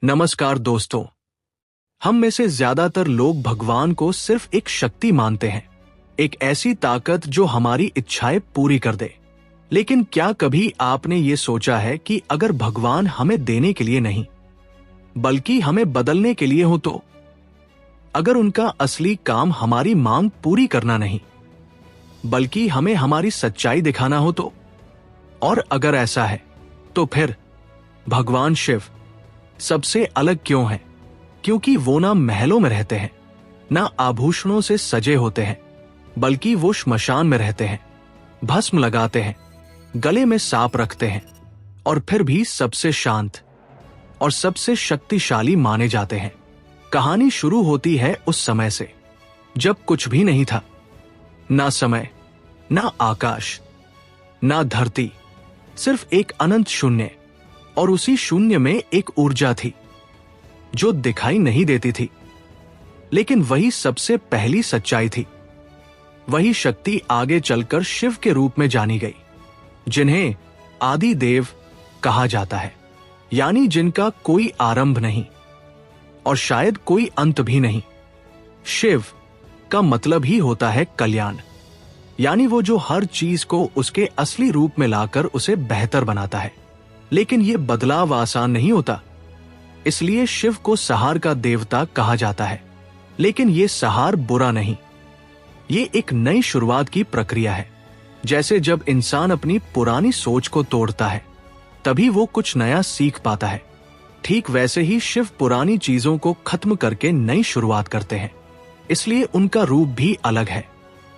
नमस्कार दोस्तों। हम में से ज्यादातर लोग भगवान को सिर्फ एक शक्ति मानते हैं, एक ऐसी ताकत जो हमारी इच्छाएं पूरी कर दे। लेकिन क्या कभी आपने ये सोचा है कि अगर भगवान हमें देने के लिए नहीं बल्कि हमें बदलने के लिए हो तो? अगर उनका असली काम हमारी मांग पूरी करना नहीं बल्कि हमें हमारी सच्चाई दिखाना हो तो? और अगर ऐसा है तो फिर भगवान शिव सबसे अलग क्यों है? क्योंकि वो ना महलों में रहते हैं, ना आभूषणों से सजे होते हैं, बल्कि वो श्मशान में रहते हैं, भस्म लगाते हैं, गले में सांप रखते हैं और फिर भी सबसे शांत और सबसे शक्तिशाली माने जाते हैं। कहानी शुरू होती है उस समय से जब कुछ भी नहीं था, ना समय, ना आकाश, ना धरती, सिर्फ एक अनंत शून्य। और उसी शून्य में एक ऊर्जा थी जो दिखाई नहीं देती थी, लेकिन वही सबसे पहली सच्चाई थी। वही शक्ति आगे चलकर शिव के रूप में जानी गई, जिन्हें आदि देव कहा जाता है, यानी जिनका कोई आरंभ नहीं और शायद कोई अंत भी नहीं। शिव का मतलब ही होता है कल्याण, यानी वो जो हर चीज को उसके असली रूप में लाकर उसे बेहतर बनाता है। लेकिन यह बदलाव आसान नहीं होता, इसलिए शिव को सहार का देवता कहा जाता है। लेकिन यह सहार बुरा नहीं, ये एक नई शुरुआत की प्रक्रिया है। जैसे जब इंसान अपनी पुरानी सोच को तोड़ता है तभी वो कुछ नया सीख पाता है, ठीक वैसे ही शिव पुरानी चीजों को खत्म करके नई शुरुआत करते हैं। इसलिए उनका रूप भी अलग है।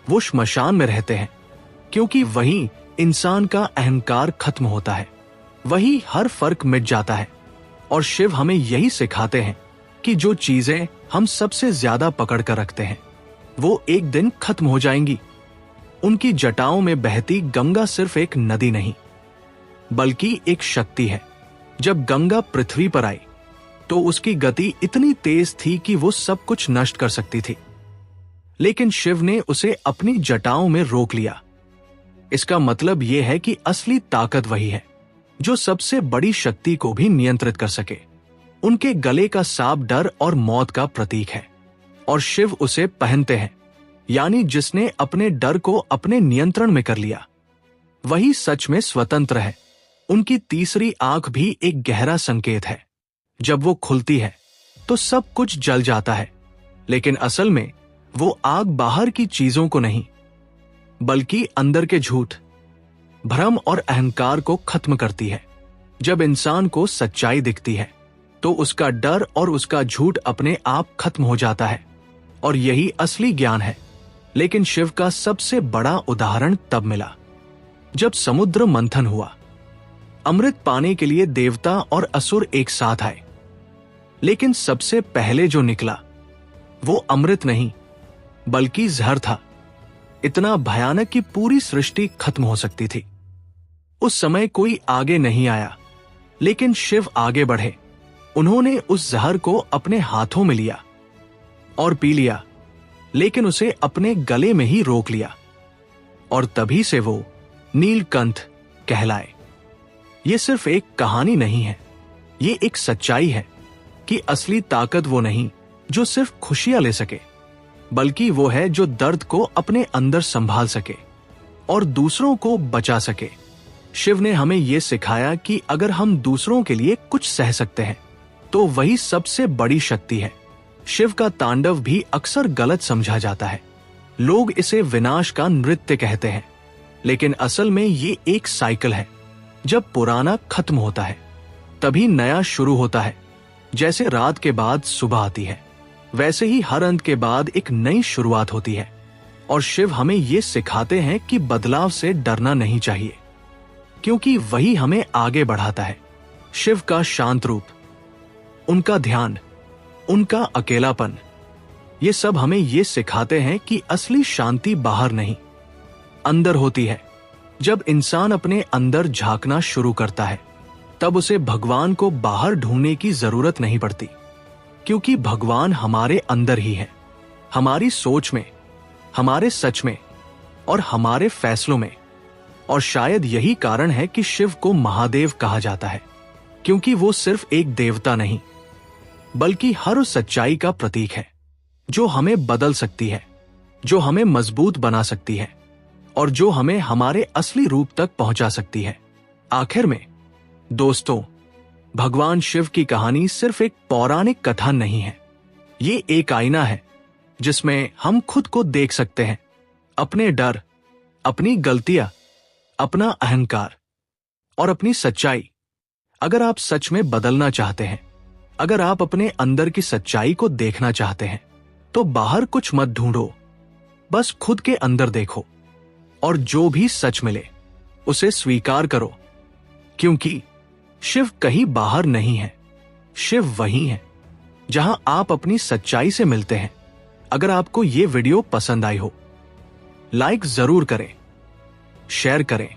वो श्मशान में रहते हैं क्योंकि वहीं इंसान का अहंकार खत्म होता है, वही हर फर्क मिट जाता है। और शिव हमें यही सिखाते हैं कि जो चीजें हम सबसे ज्यादा पकड़ कर रखते हैं वो एक दिन खत्म हो जाएंगी। उनकी जटाओं में बहती गंगा सिर्फ एक नदी नहीं बल्कि एक शक्ति है। जब गंगा पृथ्वी पर आई तो उसकी गति इतनी तेज थी कि वो सब कुछ नष्ट कर सकती थी, लेकिन शिव ने उसे अपनी जटाओं में रोक लिया। इसका मतलब यह है कि असली ताकत वही है जो सबसे बड़ी शक्ति को भी नियंत्रित कर सके। उनके गले का सांप डर और मौत का प्रतीक है और शिव उसे पहनते हैं, यानी जिसने अपने डर को अपने नियंत्रण में कर लिया वही सच में स्वतंत्र है। उनकी तीसरी आंख भी एक गहरा संकेत है। जब वो खुलती है तो सब कुछ जल जाता है, लेकिन असल में वो आग बाहर की चीजों को नहीं बल्कि अंदर के झूठ, भ्रम और अहंकार को खत्म करती है। जब इंसान को सच्चाई दिखती है तो उसका डर और उसका झूठ अपने आप खत्म हो जाता है, और यही असली ज्ञान है। लेकिन शिव का सबसे बड़ा उदाहरण तब मिला जब समुद्र मंथन हुआ। अमृत पाने के लिए देवता और असुर एक साथ आए, लेकिन सबसे पहले जो निकला वो अमृत नहीं बल्कि जहर था, इतना भयानक कि पूरी सृष्टि खत्म हो सकती थी। उस समय कोई आगे नहीं आया, लेकिन शिव आगे बढ़े। उन्होंने उस जहर को अपने हाथों में लिया और पी लिया, लेकिन उसे अपने गले में ही रोक लिया, और तभी से वो नीलकंठ कहलाए। ये सिर्फ एक कहानी नहीं है, ये एक सच्चाई है कि असली ताकत वो नहीं जो सिर्फ खुशियां ले सके, बल्कि वो है जो दर्द को अपने अंदर संभाल सके और दूसरों को बचा सके। शिव ने हमें यह सिखाया कि अगर हम दूसरों के लिए कुछ सह सकते हैं तो वही सबसे बड़ी शक्ति है। शिव का तांडव भी अक्सर गलत समझा जाता है। लोग इसे विनाश का नृत्य कहते हैं, लेकिन असल में ये एक साइकिल है। जब पुराना खत्म होता है तभी नया शुरू होता है। जैसे रात के बाद सुबह आती है, वैसे ही हर अंत के बाद एक नई शुरुआत होती है। और शिव हमें ये सिखाते हैं कि बदलाव से डरना नहीं चाहिए, क्योंकि वही हमें आगे बढ़ाता है। शिव का शांत रूप, उनका ध्यान, उनका अकेलापन, ये सब हमें ये सिखाते हैं कि असली शांति बाहर नहीं, अंदर होती है। जब इंसान अपने अंदर झांकना शुरू करता है तब उसे भगवान को बाहर ढूंढने की जरूरत नहीं पड़ती, क्योंकि भगवान हमारे अंदर ही है, हमारी सोच में, हमारे सच में और हमारे फैसलों में। और शायद यही कारण है कि शिव को महादेव कहा जाता है, क्योंकि वो सिर्फ एक देवता नहीं बल्कि हर उस सच्चाई का प्रतीक है जो हमें बदल सकती है, जो हमें मजबूत बना सकती है और जो हमें हमारे असली रूप तक पहुंचा सकती है। आखिर में दोस्तों, भगवान शिव की कहानी सिर्फ एक पौराणिक कथा नहीं है। ये एक आईना है जिसमें हम खुद को देख सकते हैं, अपने डर, अपनी गलतियां, अपना अहंकार और अपनी सच्चाई। अगर आप सच में बदलना चाहते हैं, अगर आप अपने अंदर की सच्चाई को देखना चाहते हैं, तो बाहर कुछ मत ढूंढो, बस खुद के अंदर देखो और जो भी सच मिले उसे स्वीकार करो, क्योंकि शिव कहीं बाहर नहीं है, शिव वहीं है जहां आप अपनी सच्चाई से मिलते हैं। अगर आपको यह वीडियो पसंद आई हो, लाइक जरूर करें, शेयर करें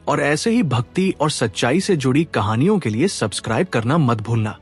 और ऐसे ही भक्ति और सच्चाई से जुड़ी कहानियों के लिए सब्सक्राइब करना मत भूलना।